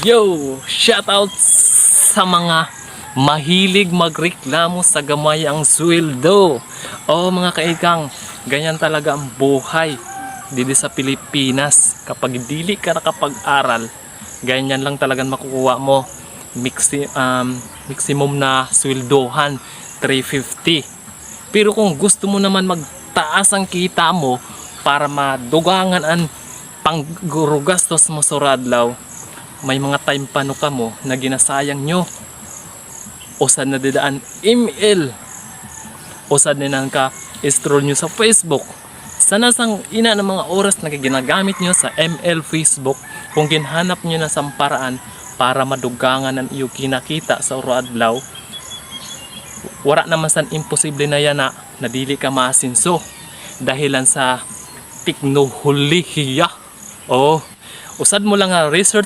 Yo! Shoutout sa mga mahilig magreklamo sa gamayang sweldo. Mga kaikang, ganyan talaga ang buhay dito sa Pilipinas. Kapag dili ka nakapag-aral, ganyan lang talagang makukuha mo. Maximum na sweldohan, 350. Pero kung gusto mo naman magtaas ang kita mo para madugangan ang panggurugastos mo sa radlaw, may mga time pa no ka mo na ginasayang nyo. Usad na didaan email, usad na nang ka scroll nyo sa Facebook. Sana sang ina ng mga oras na ginagamit nyo sa ML Facebook kung ginhanap nyo na sa paraan para madugangan ang iyo kinakita sa radlaw. Wala naman san imposible na yan na nadili ka maasinso dahilan sa teknolohiya. Usad mo lang nga research